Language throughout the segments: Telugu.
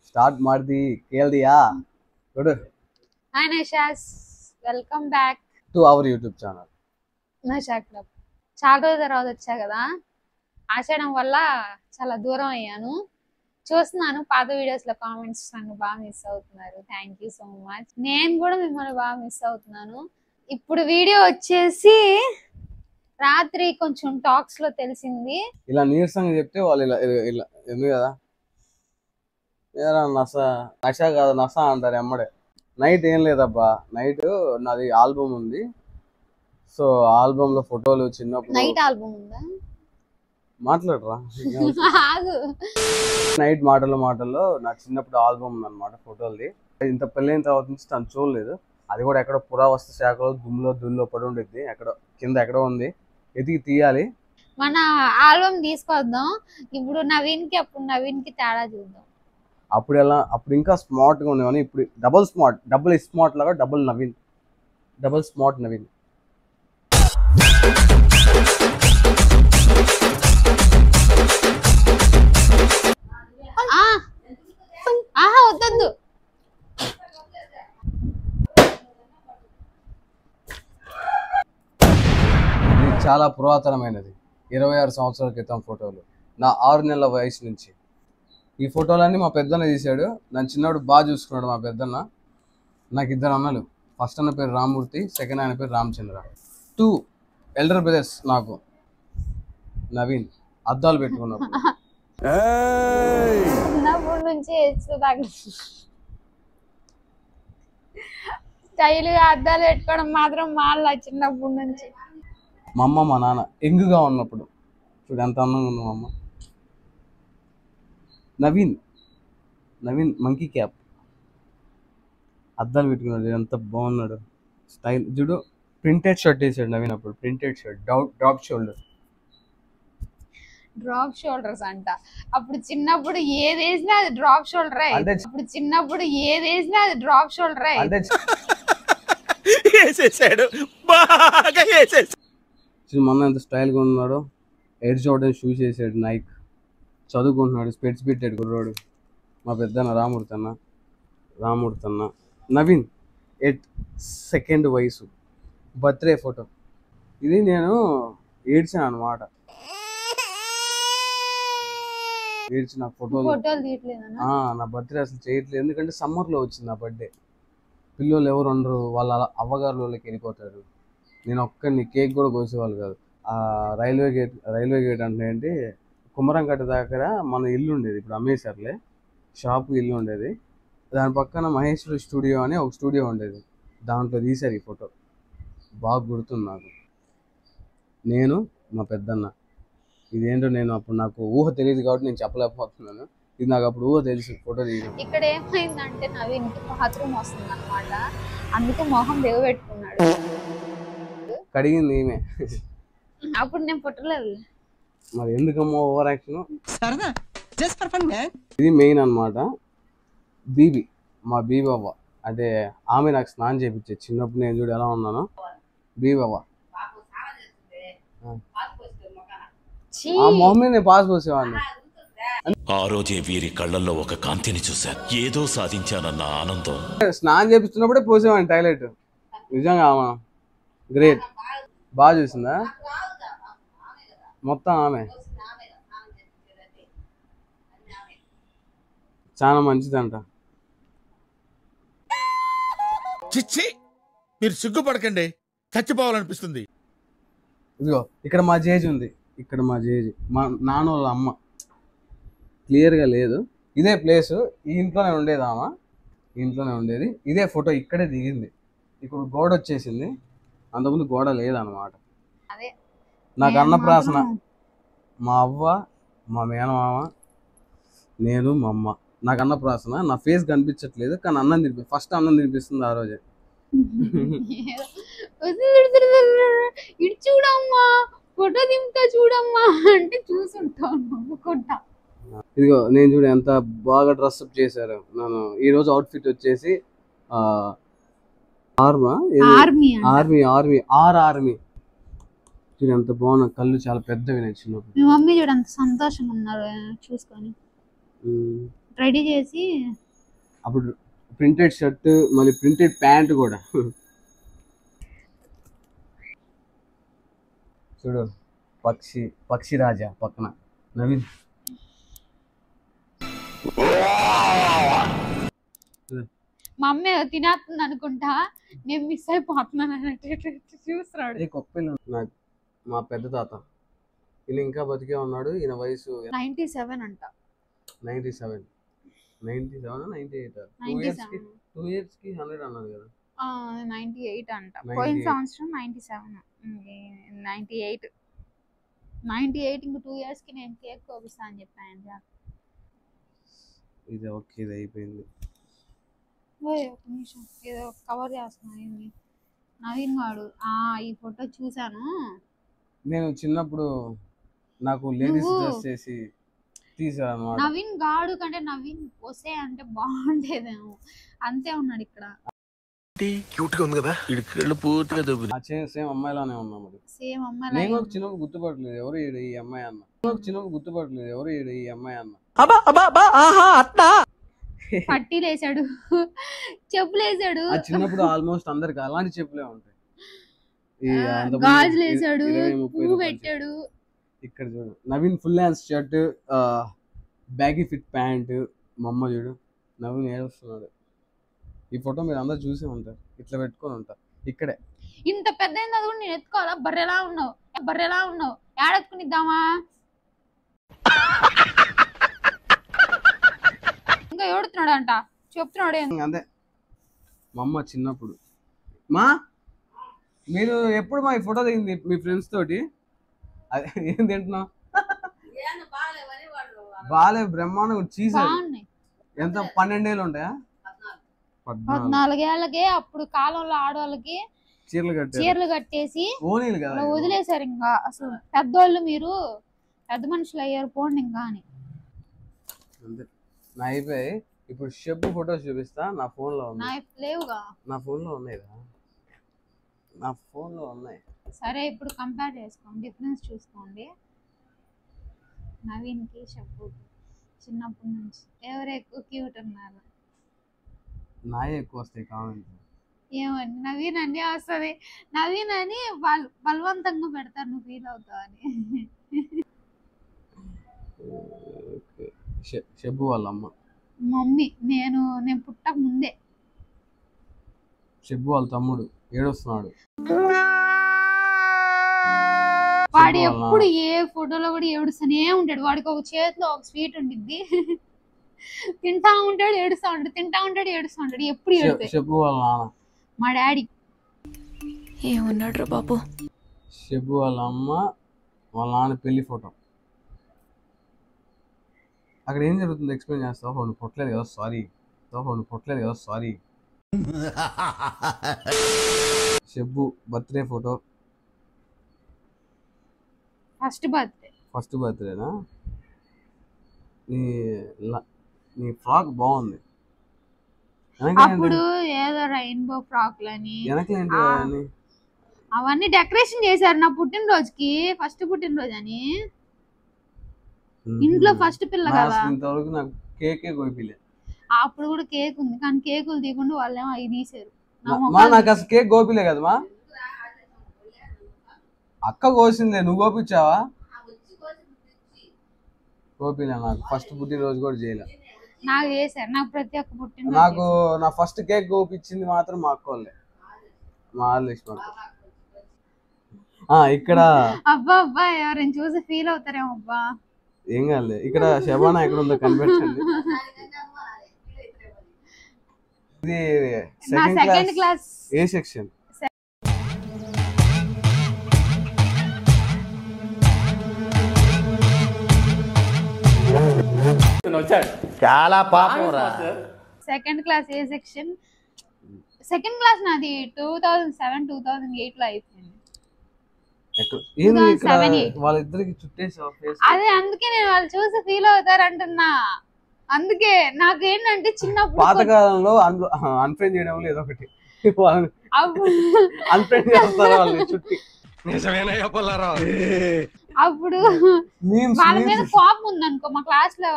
ಸ್ಟಾರ್ಟ್ ಮಾಡ್ದಿ ಕೇಳ್ದಿಯಾ ನೋಡು. Hi Nishas, welcome back to our YouTube channel Nasha club. చాలా రోజుల తర్వాత వచ్చా కదా, ఆచడం వల్ల చాలా దూరం అయ్యాను. చూస్తున్నాను పాత వీడియోస్ లో కామెంట్స్ నన్ను బాగా మిస్ అవుతున్నారు. Thank you so much. నేను కూడా మిమ్మల్ని బాగా మిస్ అవుతున్నాను. ఇప్పుడు వీడియో వచ్చేసి రాత్రి కొంచెం టాక్స్ లో తెలిసింది. ఇలా నీరసంగా చెప్తే వాళ్ళు ఇలా ఇలా ఎందుకు కదా ఏరా నష కాదు నష అంటారు ఎమ్మడే. నైట్ ఏం లేదబ్బా, నైట్ నాది ఆల్బమ్ ఉంది. సో ఆల్బమ్ లో ఫోటోలు చిన్నప్పుడు. నైట్ ఆల్బమ్ ఉందా? మాట్లాడరా. నైట్ మాటల్లో నా చిన్నప్పుడు ఆల్బమ్ ఉంది అనమాట ఫోటోలది. ఇంత పెళ్ళైన తర్వాత నుంచి తను చూడలేదు. అది కూడా ఎక్కడ పురావస్తు శాఖలో దుల్లో పడి ఉండిద్ది, ఎక్కడ కింద ఎక్కడో ఉంది, ఎతికి తీయాలి. మన ఆల్బమ్ తీసుకొద్దాం ఇప్పుడు. నవీన్ కి తేడా చూద్దాం. అప్పుడు ఇంకా స్మార్ట్ గా ఉండేవాని, ఇప్పుడు డబుల్ స్మార్ట్ లాగా డబుల్ స్మార్ట్ నవీన్. వద్దు ఇది చాలా పురాతనమైనది, 26 సంవత్సరాల క్రితం ఫోటోలు, నా 6 నెలల వయసు నుంచి. ఈ ఫోటోలన్నీ మా పెద్దన్న తీశాడు. నన్ను చిన్నప్పుడు బాగా చూసుకున్నాడు మా పెద్దన్న. నాకు 2 అన్నలు. ఫస్ట్ అన్న పేరు రామూర్తి, సెకండ్ ఆయన పేరు రామచంద్ర. 2 ఎల్డర్ బ్రదర్స్ నాకు. నవీన్ అద్దాలు పెట్టుకున్నప్పుడు నుంచి స్టైల్గా అద్దాలు పెట్టుకోవడం మాత్రం మాల్లా చిన్నప్పటి నుంచి. మా అమ్మ మా నాన్న ఎంగుగా ఉన్నప్పుడు చూడు ఎంత అందంగా ఉంది మా అమ్మ. నవీన్ మంకీ క్యాప్, అద్దాలు పెట్టుకున్నాడు, ఎంత బాగున్నాడు. స్టైల్ చూడు. ప్రింటెడ్ షర్ట్ వేసాడు నవీన్ అప్పుడు. ప్రింటెడ్ షర్ట్, డ్రాప్ షోల్డర్స్ అంట. అప్పుడు చిన్నప్పుడు ఏది వేసినా అది డ్రాప్ షోల్డర్. అప్పుడు చిన్నప్పుడు ఏది వేసినా అది డ్రాప్ షోల్డర్. మొన్న ఎంత స్టైల్ గా ఉన్నాడు. ఎయిర్ జోర్డన్ షూస్ వేసాడు, నైక్. చదువుకుంటున్నాడు, స్పెట్స్ పెట్టాడు కుర్రోడు. మా పెద్దన్న రామూర్తి అన్న. నవీన్ 8 సెకండ్ వయసు, బర్త్డే ఫోటో ఇది. నేను ఏడ్చాను అనమాట. ఏడ్చిన ఫోటోలు నా బర్త్డే అసలు చేయట్లేదు, ఎందుకంటే సమ్మర్లో వచ్చింది నా బర్త్డే. పిల్లలు ఎవరు ఉండరు, వాళ్ళ అవ్వగారులోకి వెళ్ళిపోతారు. నేను ఒక్కడిని, కేక్ కూడా కోసేవాళ్ళు కాదు. ఆ రైల్వే గేట్ అంటే ఏంటి, కుమ్మరంకట్ట దగ్గర మన ఇల్లు ఉండేది, ఇప్పుడు అమ్మేశారులే. షాపు ఇల్లు ఉండేది. దాని పక్కన మహేశ్వరి స్టూడియో అని ఒక స్టూడియో ఉండేది, దాంట్లో తీశారు ఈ ఫోటో. బాగా గుర్తుంది నాకు. నేను మా పెద్దన్న. ఇదేంటో నేను అప్పుడు నాకు ఊహ తెలియదు కాబట్టి నేను చెప్పలేకపోతున్నాను. ఇది నాకు అప్పుడు ఊహ తెలిసి ఫోటో తీయడం. ఇక్కడ ఏమైందంటే నవీన్కి బాత్రూమ్ వస్తుంది అనమాట, అందుకే మొహం దిగబెట్టుకున్నాడు. కడిగింది ఈమె. అప్పుడు నేను పుట్టలేదు మరి ఎందుకమ్మా ఓవర్ యాక్షన్. ఇది మెయిన్ అనమాట. బీబీ, మా బీబీ అవ్వ. అంటే ఆమె నాకు స్నానం చేయించేది చిన్నప్పుడు. నేను చూడు ఎలా ఉన్నానో. బీబీ అవ్వ ఆ మొహమ్మే నేను పాస్ పోసేవాడిని. ఆ రోజే వీరి కళ్ళల్లో ఒక కాంతిని చూశాను. ఏదో సాధించానన్న ఆనందం. స్నానం చేపిస్తున్నప్పుడే పోసేవాడిని టాయిలెట్. నిజంగా ఆమె గ్రేట్. బాగా చూసిందా మొత్తం ఆమె. చాలా మంచిదంట. చిచ్చి, మీరు సిగ్గుపడకండి, చచ్చిపోవాలనిపిస్తుంది. ఇదిగో ఇక్కడ మా జేజి ఉంది. ఇక్కడ మా జేజి మా నాన్న వాళ్ళ అమ్మ. క్లియర్గా లేదు. ఇదే ప్లేసు. ఈ ఇంట్లోనే ఉండేది ఆమె. ఈ ఇంట్లోనే ఉండేది. ఇదే ఫోటో ఇక్కడే దిగింది. ఇప్పుడు గోడ వచ్చేసింది, అంతకుముందు గోడ లేదన్నమాట. నాకు అన్నప్రాసన మా అవ్వ, మా మేనమామ, నేను, మా అమ్మ. నాకు అన్నప్రాసన. నా ఫేస్ కనిపించట్లేదు కానీ అన్నం ఫస్ట్ అన్నం తినిపిస్తుంది ఆ రోజే. ఇటు చూడమ్మా, ఫోటో దింపుతా చూడమ్మా అంటే చూసుంటాను నవ్వుకుంటా. ఇదిగో నేను చూడ ఎంత బాగా డ్రెస్అప్ చేశారు. నేను ఈ రోజు అవుట్ఫిట్ వచ్చేసి ఆర్మీ. చూడు ఎంత బాగున్నా. కళ్ళు చాలా పెద్దవి నేను చిన్నప్పుడు. మీ మమ్మీ చూడు అంత సంతోషంగా ఉన్నారు చూసుకొని. రెడీ చేసి అప్పుడు ప్రింటెడ్ షర్ట్ మళ్ళీ ప్రింటెడ్ ప్యాంట్ కూడా. చూడు పక్షి రాజా పక్కన నవీన్. మా అమ్మ తినేస్తుంది అనుకుంటా, నేను మిస్ అయిపోతున్నాను అన్నట్టు చూస్తున్నాడు. మా పెద్ద తాత ఈయన ఇంకా బతికే ఉన్నాడు. ఈయన వయసు 97 అంట. 97 98 2 years కి 100 అన్నారు కదా. 98 అంట. పోయిన సంవత్సరం 97, 98 ఇంక 2 years కి నేను కేక్ కోపిస్తా అని చెప్పాను. ఇది ఓకే, ఇది అయిపోయింది. ఒక నిమిషం, ఏదో కవర్ చేస్తున్నాను. నవీన్ వాడు ఈ ఫోటో చూసాను. నేను చిన్నప్పుడు నాకు లేడీస్ డ్రెస్ చేసి తీసాను. నవీన్ గాడు కంటే నవీన్ వస్తే అంటే బాగుండేదేమో, అంతే ఉన్నాడు ఇక్కడ. క్యూట్ గా ఉంది కదా, ఇక్కడలు పూర్తిగా దొబ్బింది. సేమ్ అమ్మాయిలానే ఉన్నా మరి. సేమ్ అమ్మాయి. నేను ఒక చిన్నప్పుడు గుర్తుపట్టలేదు ఎవరు ఈ అమ్మాయి అన్న. ఈ అమ్మాయి అన్న. పట్టీలు వేసాడు, చెప్పులు వేసాడు. చిన్నప్పుడు ఆల్మోస్ట్ అందరికి అలాంటి చెప్పులే ఉంటాయి. గాజులు వేసాడు, పువ్వు పెట్టాడు. ఇక్కడ చూడు Naveen full hands shirt, baggy fit pant. మా అమ్మ చూడు నవీన్ ఏడుస్తున్నాడు. ఈ ఫోటో మీరు అందరు చూసే ఉంటారు. ఇట్లా పెట్టుకొని ఉంటారు ఇక్కడే. ఇంత పెద్ద అది కూడా నేను ఎత్తుకోవాలా? బర్రెలా ఉన్నావు ఏడెత్తుకునిద్దామా? ఇంకా ఏడుతున్నాడు అంట, చెప్తున్నాడు. అంతే మా అమ్మ చిన్నప్పుడు. మా మీరు ఎప్పుడు మా ఈ ఫోటో దిగింది మీ ఫ్రెండ్స్ తోటి? అదే ఏం తింటున్నావు? బాలే బ్రహ్మాండం చీజ్. ఎంత 12 ఏళ్ళు ఉంటాయా? 14 ఏళ్ళకే అప్పుడు కాలంలో ఆడవాళ్ళకి చీరలు కట్టేసి వదిలేసారు. ఇంకా అసలు పెద్దోళ్ళు మీరు పెద్ద మనుషులు అయ్యారు పోండి ఇంకా అని. నా అయిపోయి ఇప్పుడు షెబ్బు ఫోటోస్ చూపిస్తా. నా ఫోన్ లో లేవుగా. నా ఫోన్ లో ఉన్నాయి. సరే ఇప్పుడు కంపేర్ చేసుకోండి, డిఫరెన్స్ చూసుకోండి. నవీన్ కి షెబ్బు చిన్నప్పటి నుంచి ఎవరు ఎక్కువ క్యూట్ ఉన్నారు? నాయే ఎక్కువ వస్తాయి కామెంట్. ఏమండి నవీన్ అన్నీ వస్తుంది, నవీన్ అని బలవంతంగా పెడతారు, నువ్వు ఫీల్ అవుతావు అని. షెబ్బు వాళ్ళ అమ్మ మమ్మీ నేను పుట్టక ముందే. షెబ్బు వాళ్ళ తమ్ముడు ఏడుస్తున్నాడు. వాడు ఎప్పుడు ఏ ఫోటోలో కూడా ఏడుస్తూనే ఉంటాడు. వాడికి ఒక చేతిలో ఒక స్వీట్ ఉండిద్ది, తింటా ఉంటాడు ఏడుస్తా ఉంటాడు. ఎప్పుడు షెబ్బు వాళ్ళ నాన్న మా డాడీ. ఏమన్నాడు రా బాబు? షెబ్బు వాళ్ళ అమ్మ వాళ్ళ నాన్న పెళ్లి ఫోటో. అక్కడ ఏం జరుగుతుందో ఎక్స్ప్లెయిన్ చేస్తావు. నువ్వు పొట్టలేదు కదా, sorry. Shebbu birthday photo. First బర్త్డేనా? నీ ఫ్రాక్ బాగుంది. అప్పుడు ఏదో రెయిన్బో ఫ్రాక్లని అవన్నీ డెకరేషన్ చేశారు నా పుట్టినరోజుకి, ఫస్ట్ పుట్టినరోజు అని. ఇంట్లో ఫస్ట్ పిల్ల కదా, ఇంతవరకు నాకు కేకే కోపిలేదు. అప్పుడు కూడా కేక్ ఉంది కానీ కేకులు తీయకుండా వాళ్ళేమో అవి తీసారు. నాకు అసలు కేక్ కోపిలే కదమ్మా. అక్క కోసిందే, నువ్వు కోపించావా? కోపిలే. నాకు ఫస్ట్ పుట్టినరోజు కూడా చేయలే. నాకు చేశారు, నాకు ప్రతి ఒక్క పుట్టినరోజు. నాకు నా ఫస్ట్ కేక్ కోపించింది మాత్రం మా అక్క వాళ్ళే, మా ఆలోచన. ఇక్కడ అబ్బా ఎవరైనా చూసి ఫీల్ అవుతారేమో. అబ్బా ఏం కాదు. ఇక్కడ శబానా ఎక్కడ ఉందో కనిపెట్టండి. ఇది సెకండ్ క్లాస్ ఏ సెక్షన్. చాలా పాపం రా. సెకండ్ క్లాస్ ఏ సెక్షన్. సెకండ్ క్లాస్ నాది 2007 2008 లో అయిపోయింది. వాళ్ళిద్దరికి చుట్టేసి అదే అందుకే నేను వాళ్ళు చూసి ఫీల్ అవుతారు అంటున్నా. అందుకే నాకేంటంటే చిన్నప్పుడు పాతకాలంలో అన్ఫ్రెండ్ చేయడం ఏదో ఒకటి అన్ఫ్రెండ్ చేస్తారు వాళ్ళని చుట్టి. అప్పుడు వాళ్ళ మీద కోపం ఉందనుకో, మా క్లాస్ లో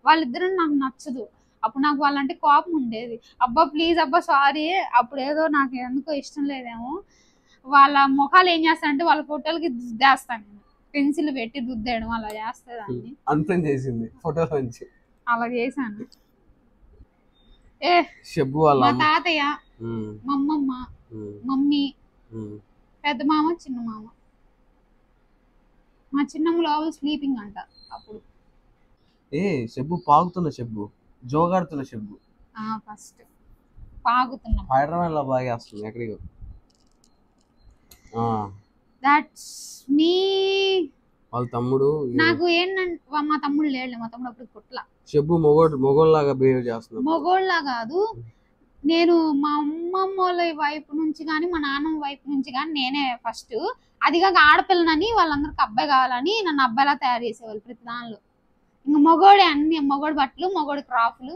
వాళ్ళిద్దరూ నాకు నచ్చదు. అప్పుడు నాకు వాళ్ళంటే కోపం ఉండేది. అబ్బా ప్లీజ్ అబ్బా సారీ, అప్పుడు ఏదో నాకు ఎందుకో ఇష్టం లేదేమో. వాళ్ళ ముఖాలు ఏం చేస్తానంటే వాళ్ళ ఫోటోలకి దుద్దేస్తాను నేను, పెన్సిల్ పెట్టి దుద్దేయడం అలా చేస్తాదాన్ని. అన్ఫ్రెండ్ చేసింది ఫోటో నుంచి. అలా చేశాను. షబ్బు వాళ్ళ మా తాతయ్య, మా అమ్మమ్మ, మమ్మీ, పెద్ద మామ, చిన్న మామ. మా చిన్నమ్మ లోపల స్లీపింగ్ అంట అప్పుడు. షబ్బు పాగుతున్న షబ్బు, జోగాడుతున్న షబ్బు. ఫస్ట్ పాగుతున్నా. హైదరాబాద్ లో బాగా వస్తుంది ఎక్కడికి. That's me. వాళ్ళ తమ్ముడు నాకు ఏంటంటే మా తమ్ముడు లేడు, మా తమ్ముడు అప్పుడు కుట్ల. షబ్బు మొగోళ్ళలాగా బిహేవ్ చేస్తున్నాడు. మొగోళ్ళ కాదు, నేను మా అమ్మమ్మ వాళ్ళ వైపు నుంచి కానీ మా నాన్నమ్మ వైపు నుంచి కానీ నేనే ఫస్ట్. అదిగాక ఆడపిల్లనని వాళ్ళందరికి అబ్బాయి కావాలని నన్ను అబ్బాయిలా తయారు చేసేవాళ్ళు ప్రతి దానిలో. ఇంకా మొగోడే అన్ని, మొగోడు బట్టలు, మొగోడు క్రాఫ్లు.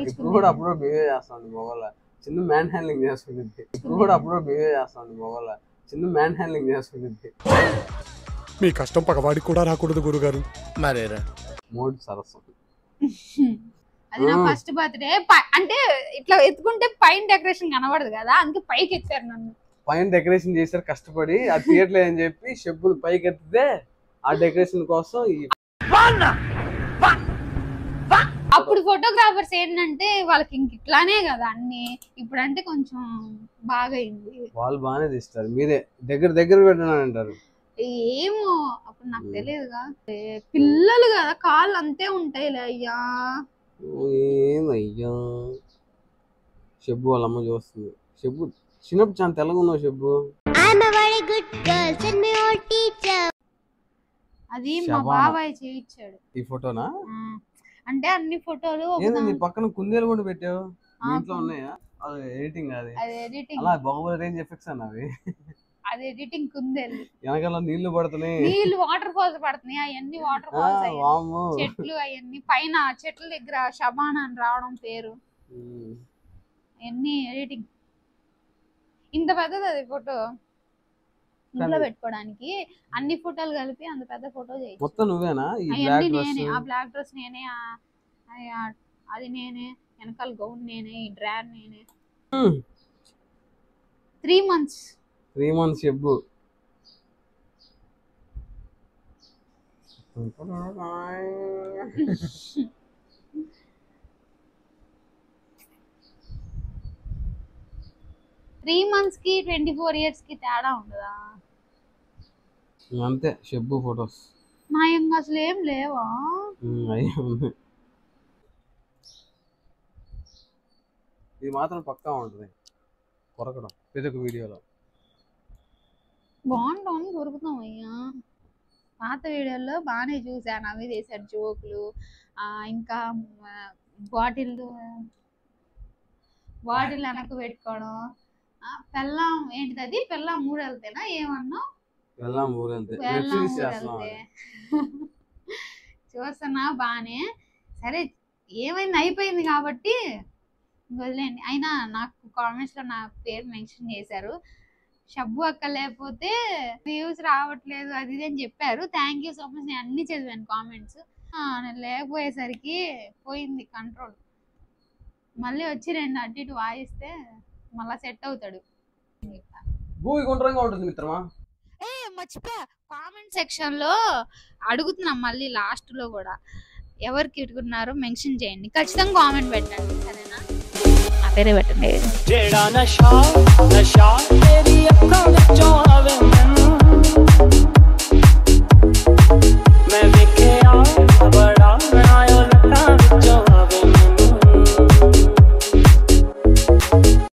ఇప్పుడు కూడా అప్పుడు బిహేవ్ చేస్తాండి మొగోళ్ళ. చిన్న మ్యాన్ హ్యాండ్లింగ్ చేస్తుంది. ఇప్పుడు కూడా అప్పుడు బిహేవ్ చేస్తాండి మొగోళ్ళ. చిన్న మ్యాన్ హ్యాండ్లింగ్ చేస్తుంది. మీ కష్టం పగవాడికి కూడా రాకూడదు గురుగారు. మరేరా మోడ్ సరస్సు. అది నా ఫస్ట్ బర్త్డే. అంటే ఇట్లా ఎత్తుకుంటే పైన డెకరేషన్ కనబడదు కదా, అందుకే పైకి ఎత్తారు నన్ను. పైన డెకరేషన్ చేశారు కష్టపడి, అది తీయట్లేదు అని చెప్పి షబ్బులు పైకి ఎత్తితే ఆ డెకరేషన్ కోసం అప్పుడు ఫోటోగ్రాఫర్స్ ఏంటంటే వాళ్ళకి ఇంక ఇట్లానే కదా అన్ని. ఇప్పుడంటే కొంచెం బాగా అయింది. వాళ్ళు బాగానే తీస్తారు, మీరే దగ్గర పెట్టినారంటారు. ఏమో అప్పుడు నాకు తెలియదుగా. పిల్లలు కదా కాళ్ళు అంతే ఉంటాయి. అయ్యా ఏమయ్యా. షబ్బు వాళ్ళ అమ్మ చూస్తుంది. షబ్బు చిన్నప్పుడు చాలా తెల్లగా ఉన్నావు షబ్బు. అది మా బాబాయ్ చేయించాడు. ఈ ఫోటోనా? అంటే అన్ని ఫోటోలు నీ పక్కన కుందేలు కూడా పెట్టావు. ఇంట్లో ఉన్నాయా? అది ఎడిటింగ్. అది ఎడిటింగ్. అలా బాహుబలి రేంజ్ ఎఫెక్ట్స్ అన్నవి. అది ఎడిటింగ్ కుందేలు. వెనకాల నీళ్లు పడుతున్నాయి, నీళ్లు వాటర్ ఫాల్స్ పడుతున్నాయి. అవన్నీ వాటర్ ఫాల్స్. చెట్లు అవన్నీ పైన చెట్ల దగ్గర షబానా అని రావడం పేరు. అవన్నీ ఎడిటింగ్. ఇంత పెద్దది అది ఫోటో ఇంట్లో పెట్టుకోవడానికి. అన్ని ఫోటోలు కలిపి అంత పెద్ద ఫోటో చేయి. మొత్తం నువ్వేనా? నేనే. ఆ బ్లాక్ డ్రెస్ నేనే, అది నేనే, వెనకాల గౌన్ నేనే, ఈ డ్రాన్ నేనే. 3 months. 3 months Shabbu. Three months కి 24 years కి తేడా ఉండదా? అంతే షబ్బు ఫొటోస్. నా ఇంకా అసలు ఏం లేవా? ఇది మాత్రం పక్కా ఉంటుంది కొరకడం ప్రతి ఒక్క వీడియోలో. బాగుంటాం దొరుకుతాం అయ్యా. పాత వీడియోలో బాగానే చూసాను, అవి చేశారు జోకులు. ఇంకా బాటిల్ వెనక్కి పెట్టుకోవడం. పెళ్ళం ఏంటిది అది? పెళ్ళం 3 వెళ్తేనా ఏమన్నా? పెళ్ళం 3 వెళ్తే చూస్తున్నా బానే. సరే ఏమైంది, అయిపోయింది కాబట్టి వదిలేండి. అయినా నాకు కామెంట్స్ లో నా పేరు మెన్షన్ చేశారు. షబ్బు అక్క లేకపోతే వ్యూస్ రావట్లేదు అది ఇది అని చెప్పారు. Thank you so much. నేను అన్ని చదివాను కామెంట్స్. నేను లేకపోయేసరికి పోయింది కంట్రోల్. మళ్ళీ వచ్చి 2 అటు ఇటు వాయిస్తే మళ్ళా సెట్ అవుతాడు. మర్చిపోయా, కామెంట్ సెక్షన్ లో అడుగుతున్నాం మళ్ళీ లాస్ట్ లో కూడా, ఎవరికి ఇటుకున్నారో మెన్షన్ చేయండి, ఖచ్చితంగా కామెంట్ పెట్టండి సరేనా? నా పేరే పెట్టండి.